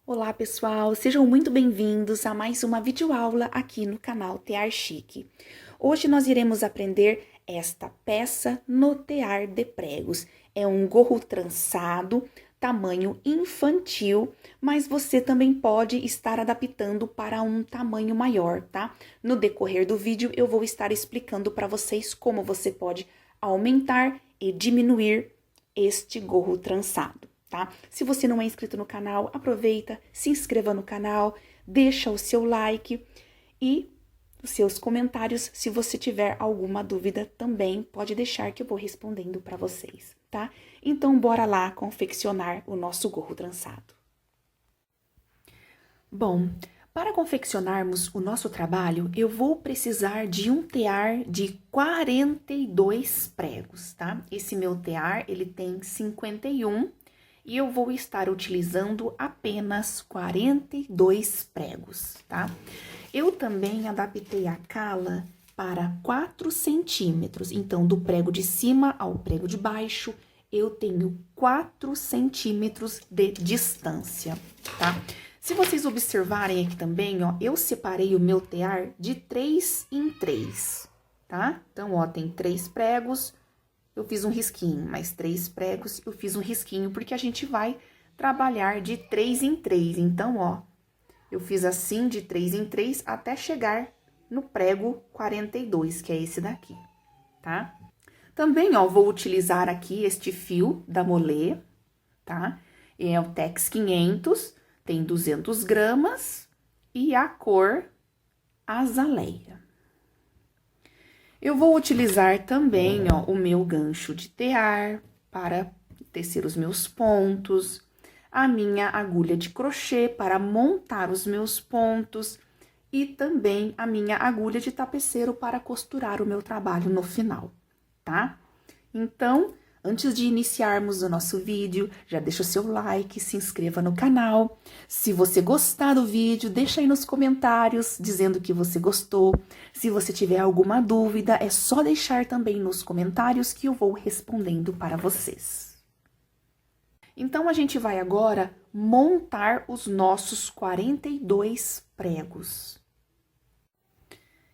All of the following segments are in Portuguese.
Olá pessoal, sejam muito bem-vindos a mais uma videoaula aqui no canal Tear Chique. Hoje nós iremos aprender esta peça no tear de pregos. É um gorro trançado, tamanho infantil, mas você também pode estar adaptando para um tamanho maior, tá? No decorrer do vídeo eu vou estar explicando para vocês como você pode aumentar e diminuir este gorro trançado. Tá? Se você não é inscrito no canal, aproveita, se inscreva no canal, deixa o seu like e os seus comentários. Se você tiver alguma dúvida, também pode deixar que eu vou respondendo para vocês, tá? Então, bora lá confeccionar o nosso gorro trançado. Bom, para confeccionarmos o nosso trabalho, eu vou precisar de um tear de 42 pregos, tá? Esse meu tear, ele tem 51 e eu vou estar utilizando apenas 42 pregos, tá? Eu também adaptei a cala para 4 centímetros, então do prego de cima ao prego de baixo, eu tenho 4 centímetros de distância, tá? Se vocês observarem aqui também, ó, eu separei o meu tear de 3 em 3, tá? Então, ó, tem 3 pregos, eu fiz um risquinho, mais 3 pregos, eu fiz um risquinho, porque a gente vai trabalhar de 3 em 3. Então, ó, eu fiz assim de 3 em 3 até chegar no prego 42, que é esse daqui, tá? Também, ó, vou utilizar aqui este fio da Molé, tá? É o Tex 500, tem 200 gramas e a cor azaleia. Eu vou utilizar também, ó, o meu gancho de tear para tecer os meus pontos, a minha agulha de crochê para montar os meus pontos e também a minha agulha de tapeceiro para costurar o meu trabalho no final, tá? Então, antes de iniciarmos o nosso vídeo, já deixa o seu like, se inscreva no canal. Se você gostar do vídeo, deixa aí nos comentários dizendo que você gostou. Se você tiver alguma dúvida, é só deixar também nos comentários que eu vou respondendo para vocês. Então, a gente vai agora montar os nossos 42 pregos.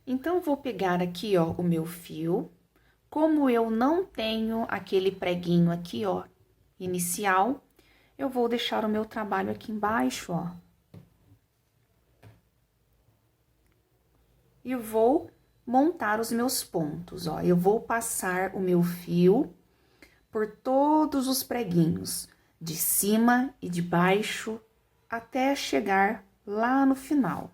Então, vou pegar aqui, ó, o meu fio. Como eu não tenho aquele preguinho aqui, ó, inicial, eu vou deixar o meu trabalho aqui embaixo, ó. E vou montar os meus pontos, ó. Eu vou passar o meu fio por todos os preguinhos, de cima e de baixo, até chegar lá no final.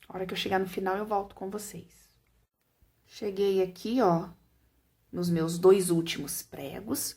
A hora que eu chegar no final, eu volto com vocês. Cheguei aqui, ó, nos meus 2 últimos pregos.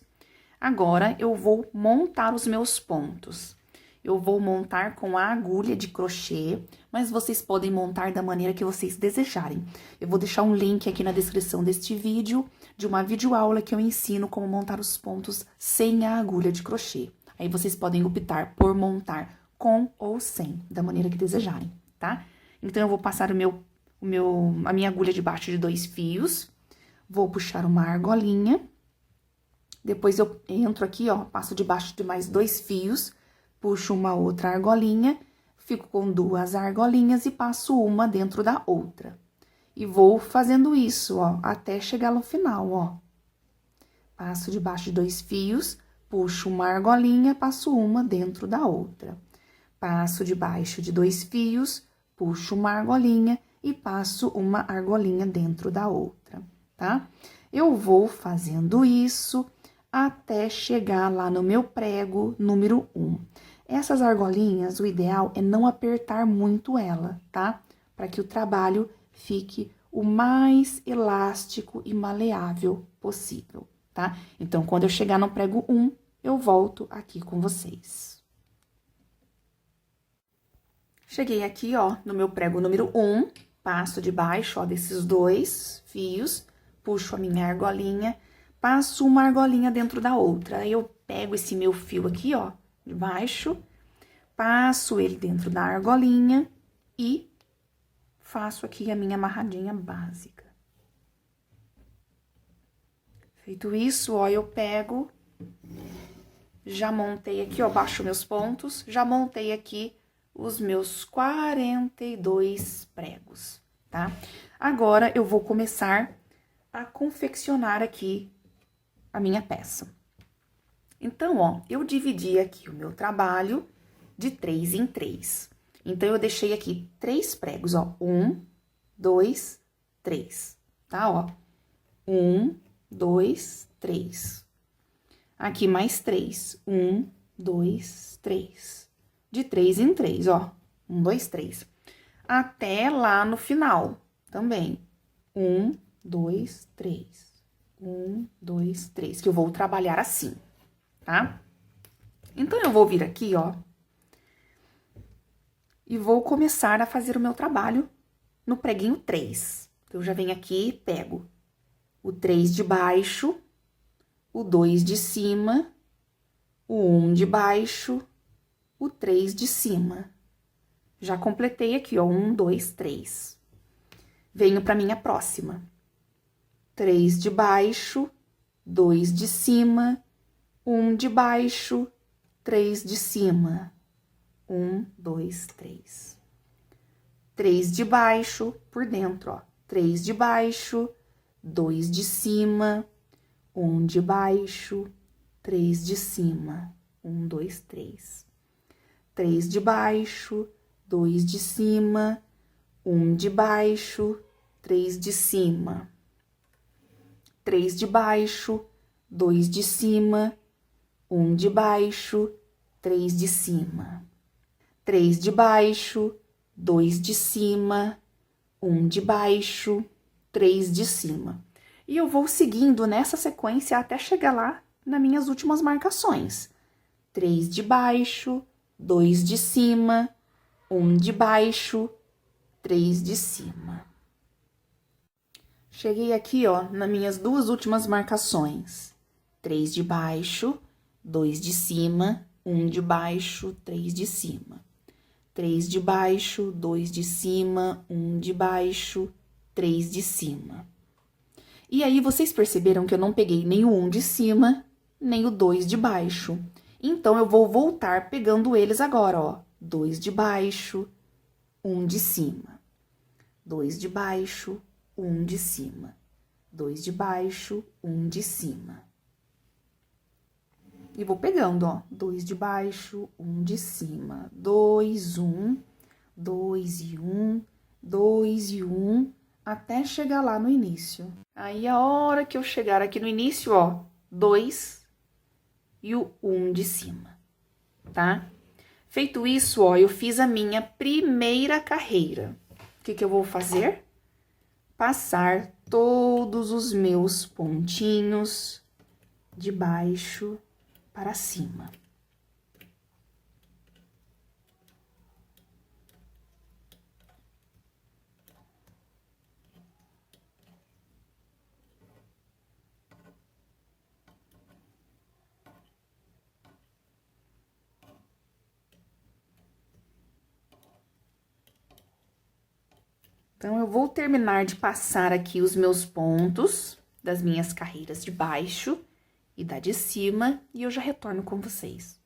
Agora, eu vou montar os meus pontos. Eu vou montar com a agulha de crochê, mas vocês podem montar da maneira que vocês desejarem. Eu vou deixar um link aqui na descrição deste vídeo, de uma videoaula que eu ensino como montar os pontos sem a agulha de crochê. Aí, vocês podem optar por montar com ou sem, da maneira que desejarem, tá? Então, eu vou passar a minha agulha debaixo de 2 fios, vou puxar uma argolinha, depois eu entro aqui, ó, passo debaixo de mais 2 fios, puxo uma outra argolinha, fico com 2 argolinhas e passo uma dentro da outra. E vou fazendo isso, ó, até chegar no final, ó. Passo debaixo de 2 fios, puxo uma argolinha, passo uma dentro da outra. Passo debaixo de 2 fios, puxo uma argolinha e passo uma argolinha dentro da outra, tá? Eu vou fazendo isso até chegar lá no meu prego número 1. Essas argolinhas, o ideal é não apertar muito ela, tá? Para que o trabalho fique o mais elástico e maleável possível, tá? Então, quando eu chegar no prego 1, eu volto aqui com vocês. Cheguei aqui, ó, no meu prego número 1, passo debaixo, ó, desses 2 fios, puxo a minha argolinha, passo uma argolinha dentro da outra. Aí, eu pego esse meu fio aqui, ó, de baixo, passo ele dentro da argolinha e faço aqui a minha amarradinha básica. Feito isso, ó, eu pego, já montei aqui, ó, baixo meus pontos, já montei aqui os meus 42 pregos, tá? Agora, eu vou começar a confeccionar aqui a minha peça. Então, ó, eu dividi aqui o meu trabalho de 3 em 3. Então, eu deixei aqui 3 pregos, ó. 1, 2, 3, tá? Ó, 1, 2, 3. Aqui mais 3. 1, 2, 3. De 3 em 3, ó. 1, 2, 3. Até lá no final também. 1, 2, 3. 1, 2, 3. Que eu vou trabalhar assim, tá? Então, eu vou vir aqui, ó. E vou começar a fazer o meu trabalho no preguinho 3. Então, eu já venho aqui e pego o 3 de baixo, o 2 de cima, o 1 de baixo, o 3 de cima. Já completei aqui, ó, 1, 2, 3. Venho pra minha próxima. 3 de baixo, 2 de cima, 1 de baixo, 3 de cima. 1, 2, 3. 3 de baixo por dentro, ó. 3 de baixo, 2 de cima, 1 de baixo, 3 de cima. 1, 2, 3. 3 de baixo, 2 de cima, 1 de baixo, 3 de cima. 3 de baixo, 2 de cima, 1 de baixo, 3 de cima. 3 de baixo, 2 de cima, 1 de baixo, 3 de cima. E eu vou seguindo nessa sequência até chegar lá nas minhas últimas marcações. 3 de baixo, 2 de cima, 1 de baixo, 3 de cima. Cheguei aqui, ó, nas minhas duas últimas marcações. 3 de baixo, 2 de cima, 1 de baixo, 3 de cima. 3 de baixo, 2 de cima, 1 de baixo, 3 de cima. E aí, vocês perceberam que eu não peguei nem o 1 de cima, nem o 2 de baixo. Então, eu vou voltar pegando eles agora, ó. 2 de baixo, 1 de cima. 2 de baixo, 1 de cima. 2 de baixo, 1 de cima. E vou pegando, ó. 2 de baixo, 1 de cima. 2, 1, 2 e 1, 2 e 1, até chegar lá no início. Aí, a hora que eu chegar aqui no início, ó, 2 e o 1 de cima, tá? Feito isso, ó, eu fiz a minha primeira carreira. O que que eu vou fazer? Passar todos os meus pontinhos de baixo para cima. Então, eu vou terminar de passar aqui os meus pontos das minhas carreiras de baixo e da de cima, e eu já retorno com vocês.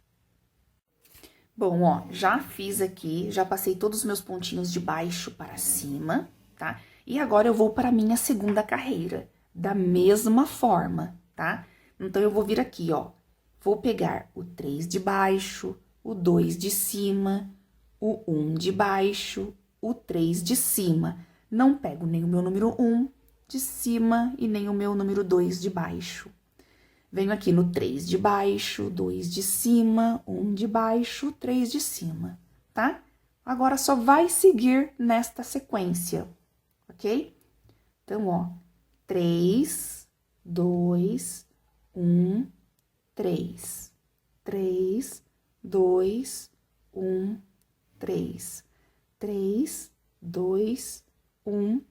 Bom, ó, já fiz aqui, já passei todos os meus pontinhos de baixo para cima, tá? E agora eu vou para a minha segunda carreira, da mesma forma, tá? Então, eu vou vir aqui, ó, vou pegar o 3 de baixo, o 2 de cima, o 1 de baixo, o 3 de cima. Não pego nem o meu número 1 de cima e nem o meu número 2 de baixo. Venho aqui no 3 de baixo, 2 de cima, 1 de baixo, 3 de cima, tá? Agora, só vai seguir nesta sequência, ok? Então, ó, 3, 2, 1, 3. 3, 2, 1, 3. 3, 2, 1,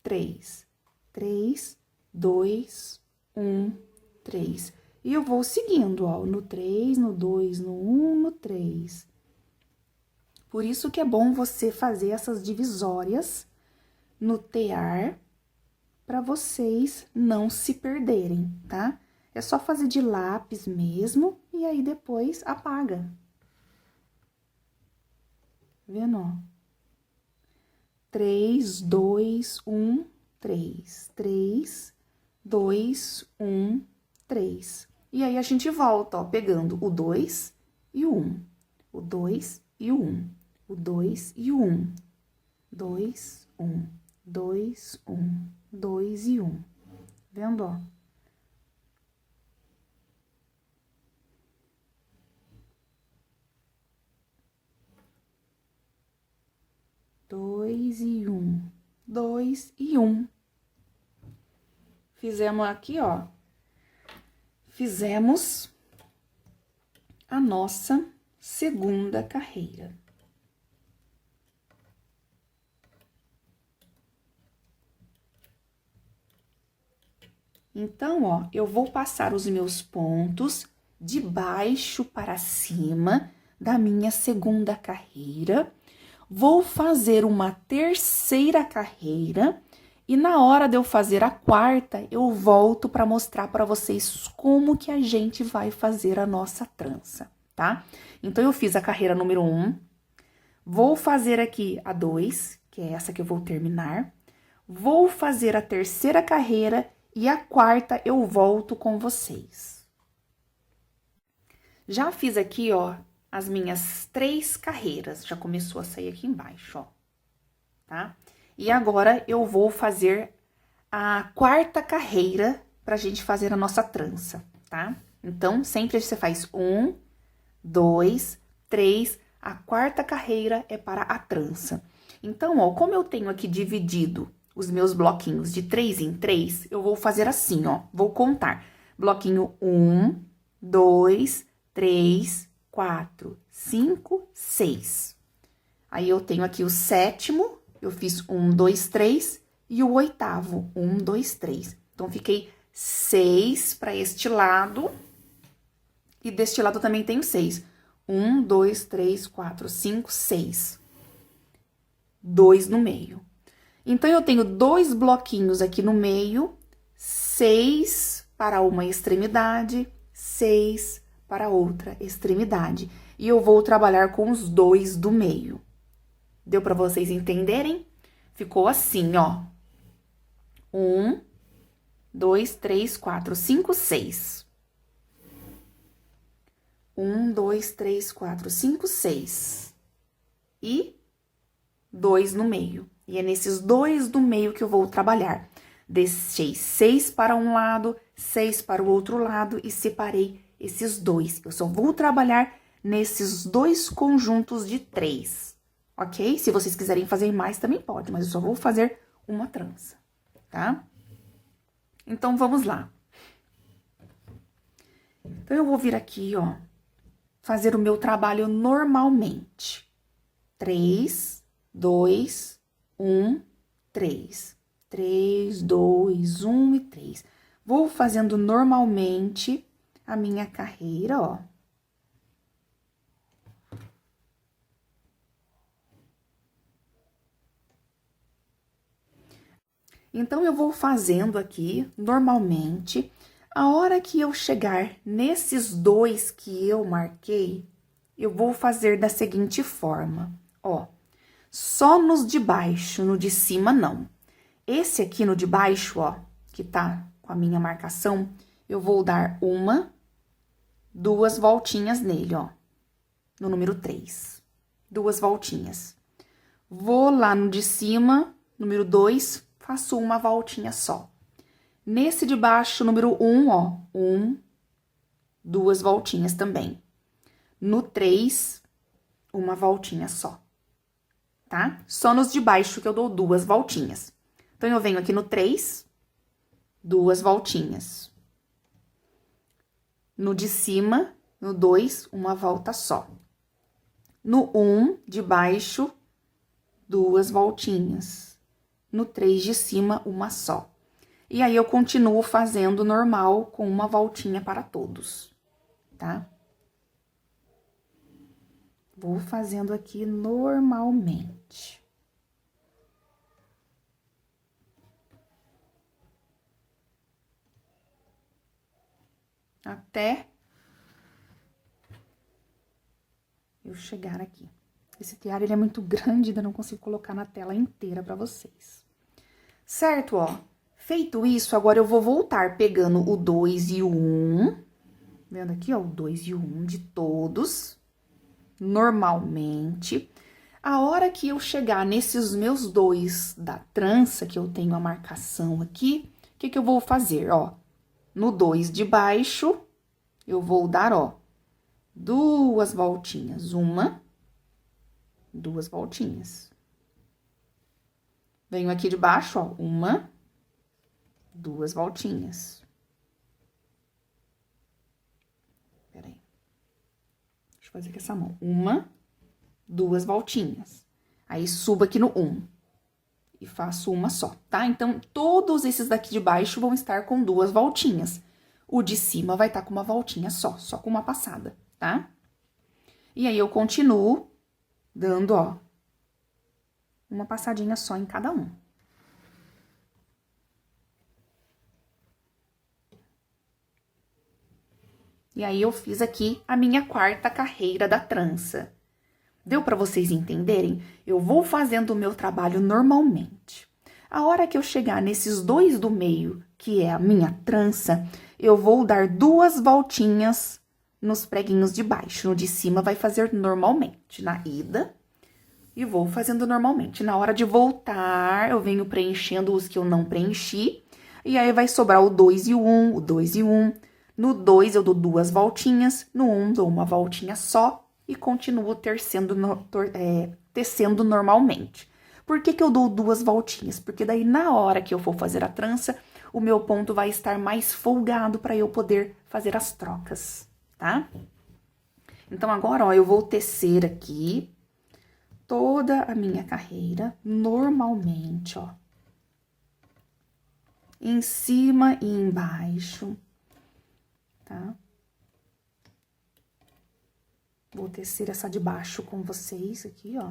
3. 3, 2, 1, 3. E eu vou seguindo, ó, no 3, no 2, no 1, no 3. Por isso que é bom você fazer essas divisórias no tear, para vocês não se perderem, tá? É só fazer de lápis mesmo, e aí depois apaga. Vendo, ó? 3, 2, 1, 3. 3, 2, 1, 3. E aí, a gente volta, ó, pegando o 2 e o 1. O 2 e o 1. O 2 e o 1. 2, 1. 2, 1. 2 e 1. Vendo, ó? Dois e um. 2 e 1. Fizemos aqui, ó. Fizemos a nossa segunda carreira. Então, ó, eu vou passar os meus pontos de baixo para cima da minha segunda carreira. Vou fazer uma terceira carreira e na hora de eu fazer a quarta, eu volto para mostrar para vocês como que a gente vai fazer a nossa trança, tá? Então, eu fiz a carreira número 1, vou fazer aqui a 2, que é essa que eu vou terminar, vou fazer a terceira carreira e a quarta eu volto com vocês. Já fiz aqui, ó, as minhas 3 carreiras, já começou a sair aqui embaixo, ó, tá? E agora, eu vou fazer a quarta carreira pra gente fazer a nossa trança, tá? Então, sempre você faz 1, 2, 3, a quarta carreira é para a trança. Então, ó, como eu tenho aqui dividido os meus bloquinhos de 3 em 3, eu vou fazer assim, ó, vou contar. Bloquinho 1, 2, 3, 4, 5, 6. Aí, eu tenho aqui o 7º, eu fiz 1, 2, 3, e o 8º, 1, 2, 3. Então, fiquei 6 para este lado, e deste lado também tenho 6. 1, 2, 3, 4, 5, 6. 2 no meio. Então, eu tenho 2 bloquinhos aqui no meio, 6 para uma extremidade, 6 para outra extremidade. E eu vou trabalhar com os 2 do meio. Deu para vocês entenderem? Ficou assim, ó. 1, 2, 3, 4, 5, 6. 1, 2, 3, 4, 5, 6. E 2 no meio. E é nesses 2 do meio que eu vou trabalhar. Deixei 6 para um lado, 6 para o outro lado e separei esses 2. Eu só vou trabalhar nesses 2 conjuntos de 3, ok? Se vocês quiserem fazer mais, também pode, mas eu só vou fazer uma trança, tá? Então, vamos lá. Então, eu vou vir aqui, ó, fazer o meu trabalho normalmente. 3, 2, 1, 3. 3, 2, 1 e 3. Vou fazendo normalmente a minha carreira, ó. Então, eu vou fazendo aqui normalmente. A hora que eu chegar nesses 2 que eu marquei, eu vou fazer da seguinte forma, ó. Só nos de baixo, no de cima não. Esse aqui no de baixo, ó, que tá com a minha marcação, eu vou dar 1, 2 voltinhas nele, ó. No número 3. 2 voltinhas. Vou lá no de cima, número 2, faço uma voltinha só. Nesse de baixo, número 1, ó, 1, 2 voltinhas também. No 3, uma voltinha só, tá? Só nos de baixo que eu dou 2 voltinhas. Então, eu venho aqui no 3, 2 voltinhas. No de cima, no 2, uma volta só. No 1, de baixo, 2 voltinhas. No 3 de cima, uma só. E aí, eu continuo fazendo normal com uma voltinha para todos, tá? Vou fazendo aqui normalmente. Até eu chegar aqui. Esse tear, ele é muito grande, ainda não consigo colocar na tela inteira pra vocês. Certo, ó. Feito isso, agora eu vou voltar pegando o 2 e o 1. Vendo aqui, ó, o 2 e o 1 de todos. Normalmente. A hora que eu chegar nesses meus 2 da trança, que eu tenho a marcação aqui, o que que eu vou fazer, ó? No 2 de baixo, eu vou dar, ó, 2 voltinhas. 1, 2 voltinhas. Venho aqui de baixo, ó, 1, 2 voltinhas. Peraí. Deixa eu fazer com essa mão. 1, 2 voltinhas. Aí, subo aqui no 1. E faço uma só, tá? Então, todos esses daqui de baixo vão estar com 2 voltinhas. O de cima vai estar com uma voltinha só com uma passada, tá? E aí, eu continuo dando, ó, uma passadinha só em cada um. E aí, eu fiz aqui a minha quarta carreira da trança. Deu pra vocês entenderem? Eu vou fazendo o meu trabalho normalmente. A hora que eu chegar nesses 2 do meio, que é a minha trança, eu vou dar 2 voltinhas nos preguinhos de baixo. No de cima vai fazer normalmente, na ida, e vou fazendo normalmente. Na hora de voltar, eu venho preenchendo os que eu não preenchi, e aí vai sobrar o 2 e o 1, o 2 e o 1. No 2 eu dou 2 voltinhas, no 1 dou uma voltinha só e continuo tecendo normalmente. Por que que eu dou 2 voltinhas? Porque daí na hora que eu for fazer a trança, o meu ponto vai estar mais folgado para eu poder fazer as trocas, tá? Então agora, ó, eu vou tecer aqui toda a minha carreira normalmente, ó. Em cima e embaixo. Tá? Vou tecer essa de baixo com vocês aqui, ó.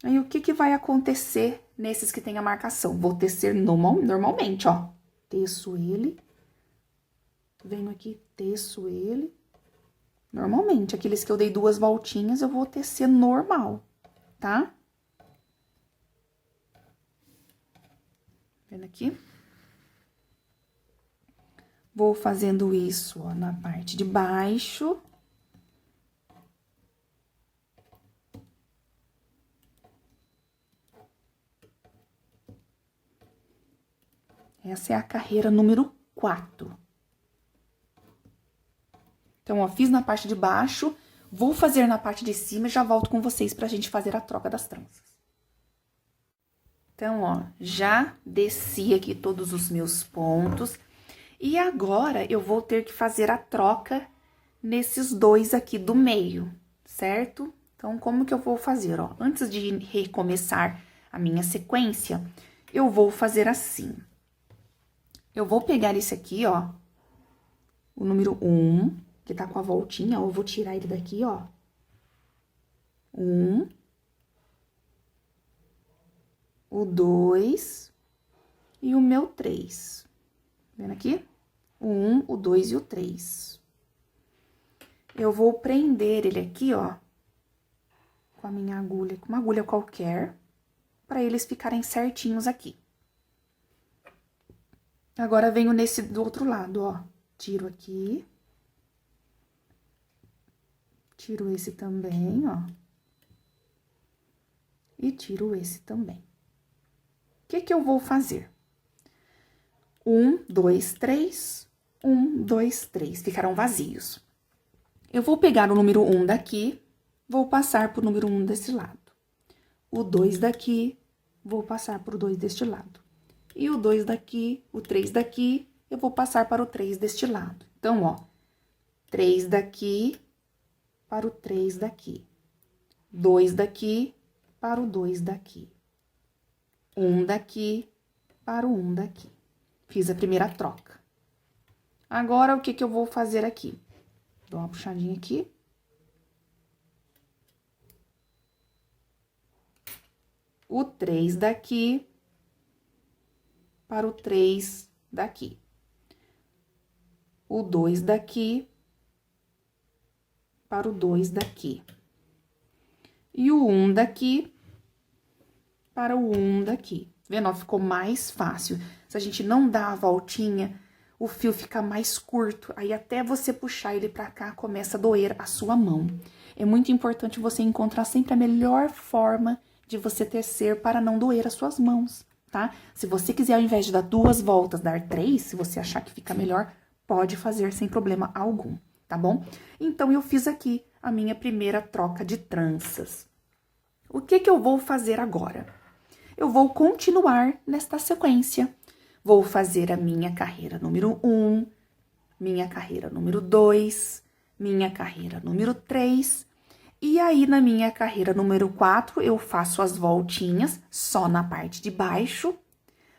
Aí, o que que vai acontecer nesses que tem a marcação? Vou tecer normalmente, ó. Teço ele. Venho aqui, teço ele. Normalmente, aqueles que eu dei 2 voltinhas, eu vou tecer normal, tá? Vendo aqui? Vou fazendo isso, ó, na parte de baixo. Essa é a carreira número 4. Então, ó, fiz na parte de baixo, vou fazer na parte de cima e já volto com vocês pra gente fazer a troca das tranças. Então, ó, já desci aqui todos os meus pontos. E agora, eu vou ter que fazer a troca nesses 2 aqui do meio, certo? Então, como que eu vou fazer, ó? Antes de recomeçar a minha sequência, eu vou fazer assim. Eu vou pegar esse aqui, ó, o número 1, que tá com a voltinha, ó, eu vou tirar ele daqui, ó. 1, o 2 e o meu 3. Vendo aqui? O 1, o 2 e o 3. Eu vou prender ele aqui, ó, com a minha agulha, com uma agulha qualquer, pra eles ficarem certinhos aqui. Agora, venho nesse do outro lado, ó. Tiro aqui. Tiro esse também, ó. E tiro esse também. O que que eu vou fazer? 1, 2, 3, 1, 2, 3. Ficaram vazios. Eu vou pegar o número 1 daqui, vou passar pro número 1 desse lado. O 2 daqui, vou passar pro 2 deste lado. E o 2 daqui, o 3 daqui, eu vou passar para o 3 deste lado. Então, ó, 3 daqui para o 3 daqui. 2 daqui para o 2 daqui. 1 daqui para o 1 daqui. Fiz a primeira troca. Agora, o que que eu vou fazer aqui? Dou uma puxadinha aqui. O 3 daqui para o 3 daqui. O 2 daqui para o 2 daqui. E o 1 daqui para o 1 daqui. Vendo? Ó, ficou mais fácil. Se a gente não dá a voltinha, o fio fica mais curto. Aí, até você puxar ele pra cá, começa a doer a sua mão. É muito importante você encontrar sempre a melhor forma de você tecer para não doer as suas mãos, tá? Se você quiser, ao invés de dar 2 voltas, dar 3, se você achar que fica melhor, pode fazer sem problema algum, tá bom? Então, eu fiz aqui a minha primeira troca de tranças. O que que eu vou fazer agora? Eu vou continuar nesta sequência. Vou fazer a minha carreira número 1, minha carreira número 2, minha carreira número 3... E aí, na minha carreira número 4, eu faço as voltinhas só na parte de baixo.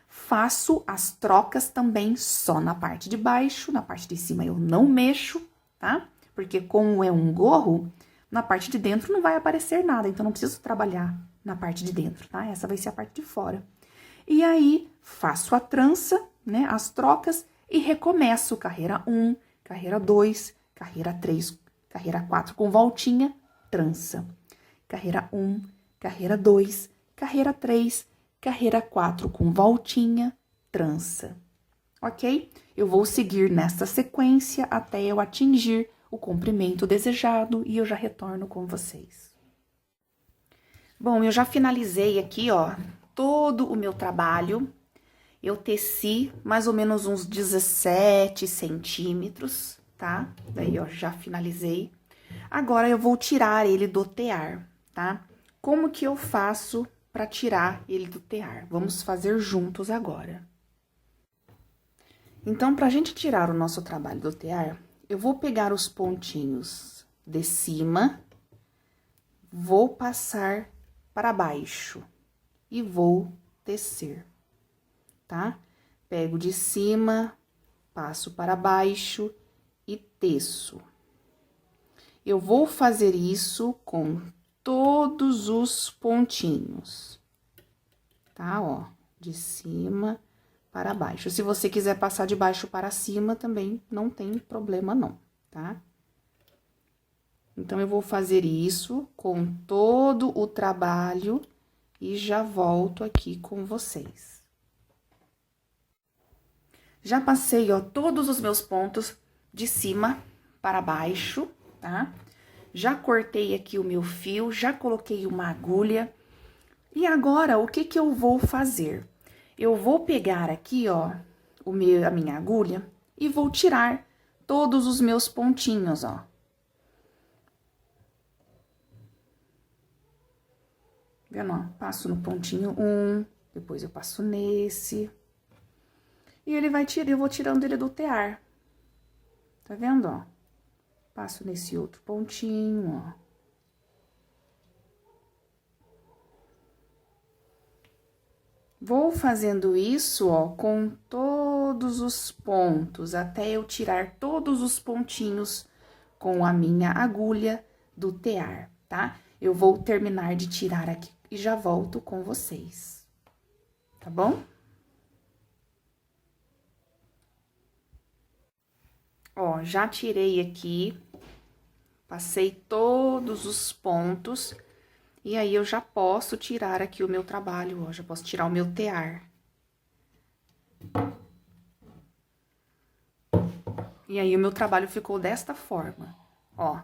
Faço as trocas também só na parte de baixo. Na parte de cima eu não mexo, tá? Porque como é um gorro, na parte de dentro não vai aparecer nada. Então, não preciso trabalhar na parte de dentro, tá? Essa vai ser a parte de fora. E aí, faço a trança, né? As trocas e recomeço carreira 1, carreira 2, carreira 3, carreira 4 com voltinha, trança. Carreira 1, carreira 2, carreira 3, carreira 4 com voltinha, trança. Ok? Eu vou seguir nessa sequência até eu atingir o comprimento desejado e eu já retorno com vocês. Bom, eu já finalizei aqui, ó, todo o meu trabalho. Eu teci mais ou menos uns 17 centímetros, tá? Daí, ó, já finalizei. Agora, eu vou tirar ele do tear, tá? Como que eu faço pra tirar ele do tear? Vamos fazer juntos agora. Então, pra gente tirar o nosso trabalho do tear, eu vou pegar os pontinhos de cima, vou passar para baixo e vou tecer, tá? Pego de cima, passo para baixo e teço. Eu vou fazer isso com todos os pontinhos, tá? Ó, de cima para baixo. Se você quiser passar de baixo para cima, também não tem problema não, tá? Então, eu vou fazer isso com todo o trabalho e já volto aqui com vocês. Já passei, ó, todos os meus pontos de cima para baixo, tá? Já cortei aqui o meu fio, já coloquei uma agulha. E agora, o que que eu vou fazer? Eu vou pegar aqui, ó, a minha agulha e vou tirar todos os meus pontinhos, ó. Vendo, ó? Passo no pontinho 1, depois eu passo nesse. E ele vai tirar, eu vou tirando ele do tear. Tá vendo, ó? Passo nesse outro pontinho, ó. Vou fazendo isso, ó, com todos os pontos, até eu tirar todos os pontinhos com a minha agulha do tear, tá? Eu vou terminar de tirar aqui e já volto com vocês, tá bom? Ó, já tirei aqui, passei todos os pontos, e aí eu já posso tirar aqui o meu trabalho, ó, já posso tirar o meu tear. E aí, o meu trabalho ficou desta forma, ó.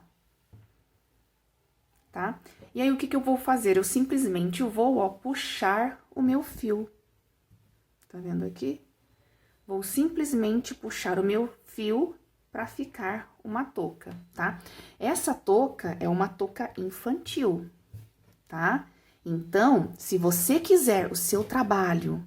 Tá? E aí, o que que eu vou fazer? Eu simplesmente vou, ó, puxar o meu fio. Tá vendo aqui? Vou simplesmente puxar o meu fio pra ficar uma touca, tá? Essa touca é uma touca infantil, tá? Então, se você quiser o seu trabalho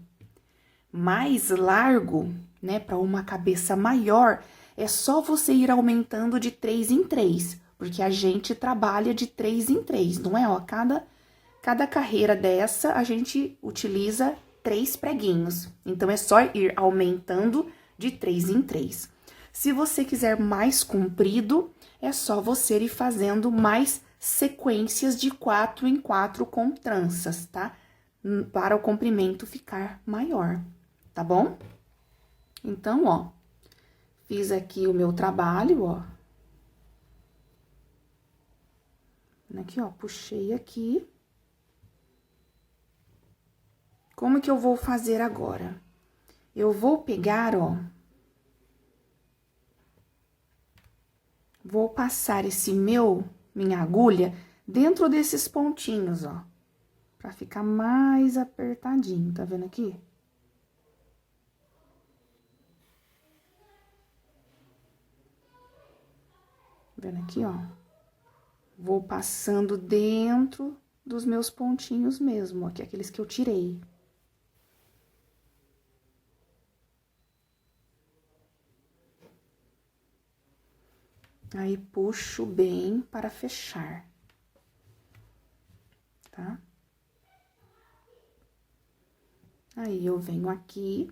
mais largo, né, para uma cabeça maior, é só você ir aumentando de 3 em 3, porque a gente trabalha de 3 em 3, não é? Ó, cada carreira dessa, a gente utiliza 3 preguinhos. Então, é só ir aumentando de 3 em 3. Se você quiser mais comprido, é só você ir fazendo mais sequências de 4 em 4 com tranças, tá? Para o comprimento ficar maior, tá bom? Então, ó, fiz aqui o meu trabalho, ó. Aqui, ó, puxei aqui. Como que eu vou fazer agora? Eu vou pegar, ó, vou passar minha agulha dentro desses pontinhos, ó, pra ficar mais apertadinho, tá vendo aqui? Vendo aqui, ó? Vou passando dentro dos meus pontinhos mesmo, ó, que é aqueles que eu tirei. Aí, puxo bem para fechar, tá? Aí, eu venho aqui.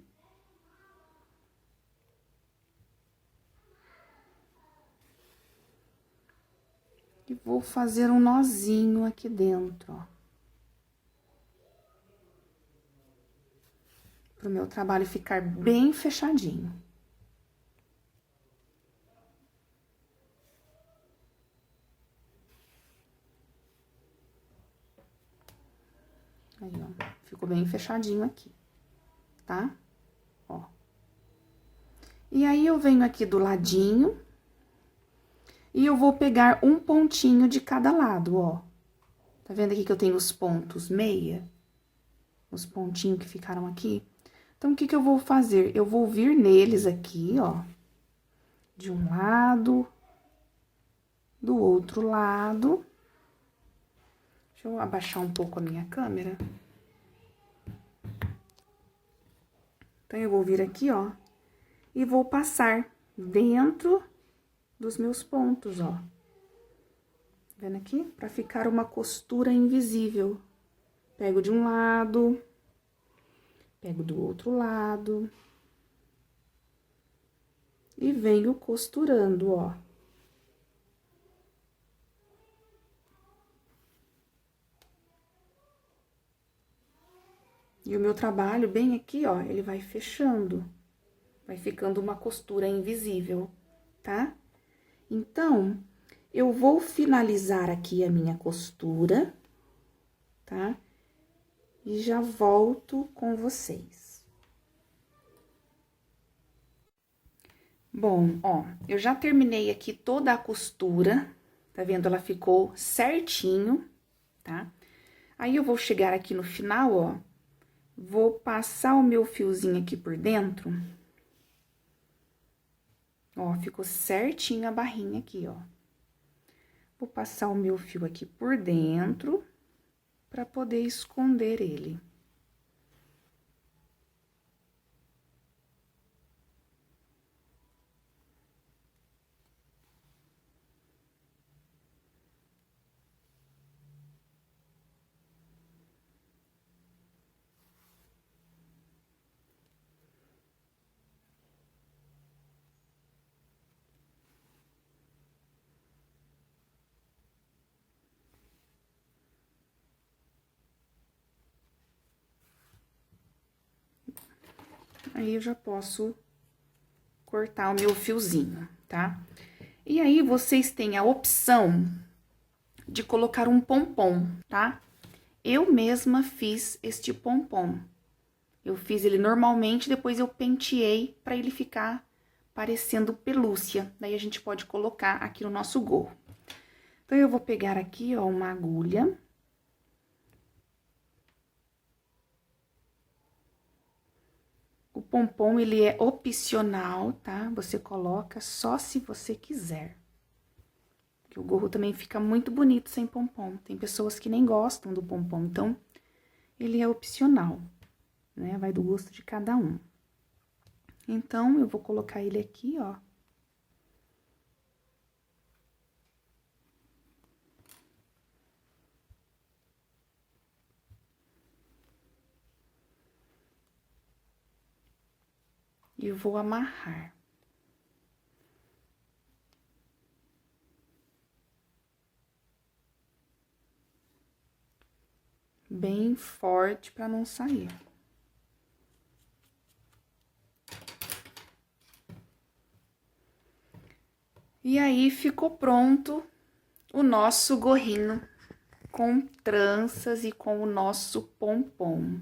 E vou fazer um nozinho aqui dentro, ó. Pro meu trabalho ficar bem fechadinho. Aí, ó, ficou bem fechadinho aqui, tá? Ó. E aí, eu venho aqui do ladinho e eu vou pegar um pontinho de cada lado, ó. Tá vendo aqui que eu tenho os pontos meia? Os pontinhos que ficaram aqui? Então, o que que eu vou fazer? Eu vou vir neles aqui, ó, de um lado, do outro lado. Deixa eu abaixar um pouco a minha câmera. Então, eu vou vir aqui, ó, e vou passar dentro dos meus pontos, ó. Tá vendo aqui? Pra ficar uma costura invisível. Pego de um lado, pego do outro lado. E venho costurando, ó. E o meu trabalho, bem aqui, ó, ele vai fechando. Vai ficando uma costura invisível, tá? Então, eu vou finalizar aqui a minha costura, tá? E já volto com vocês. Bom, ó, eu já terminei aqui toda a costura, tá vendo? Ela ficou certinho, tá? Aí, eu vou chegar aqui no final, ó, vou passar o meu fiozinho aqui por dentro. Ó, ficou certinho a barrinha aqui, ó. Vou passar o meu fio aqui por dentro, pra poder esconder ele. Aí, eu já posso cortar o meu fiozinho, tá? E aí, vocês têm a opção de colocar um pompom, tá? Eu mesma fiz este pompom. Eu fiz ele normalmente, depois eu penteei pra ele ficar parecendo pelúcia. Daí, a gente pode colocar aqui no nosso gorro. Então, eu vou pegar aqui, ó, uma agulha. O pompom, ele é opcional, tá? Você coloca só se você quiser. Porque o gorro também fica muito bonito sem pompom. Tem pessoas que nem gostam do pompom, então, ele é opcional, né? Vai do gosto de cada um. Então, eu vou colocar ele aqui, ó. E vou amarrar. bem forte para não sair. E aí, ficou pronto o nosso gorrinho com tranças e com o nosso pompom.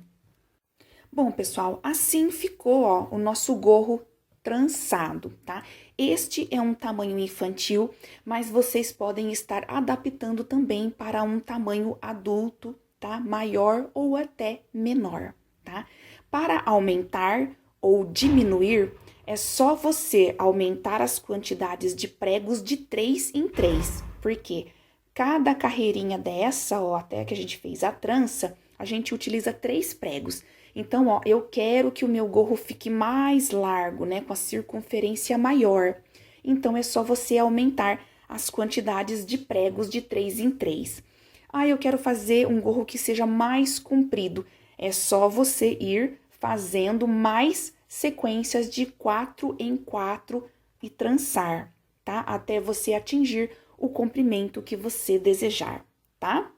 Bom, pessoal, assim ficou, ó, o nosso gorro trançado, tá? Este é um tamanho infantil, mas vocês podem estar adaptando também para um tamanho adulto, tá? Maior ou até menor, tá? Para aumentar ou diminuir, é só você aumentar as quantidades de pregos de 3 em 3, porque cada carreirinha dessa, ó, até que a gente fez a trança, a gente utiliza 3 pregos. Então, ó, eu quero que o meu gorro fique mais largo, né, com a circunferência maior. Então, é só você aumentar as quantidades de pregos de 3 em 3. Ah, eu quero fazer um gorro que seja mais comprido. É só você ir fazendo mais sequências de 4 em 4 e trançar, tá? Até você atingir o comprimento que você desejar, tá?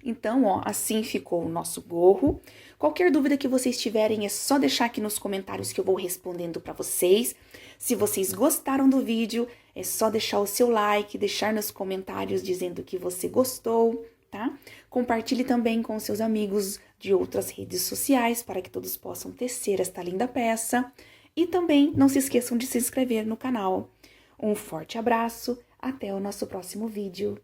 Então, ó, assim ficou o nosso gorro. Qualquer dúvida que vocês tiverem, é só deixar aqui nos comentários que eu vou respondendo para vocês. Se vocês gostaram do vídeo, é só deixar o seu like, deixar nos comentários dizendo que você gostou, tá? Compartilhe também com seus amigos de outras redes sociais para que todos possam tecer esta linda peça. E também não se esqueçam de se inscrever no canal. Um forte abraço, até o nosso próximo vídeo.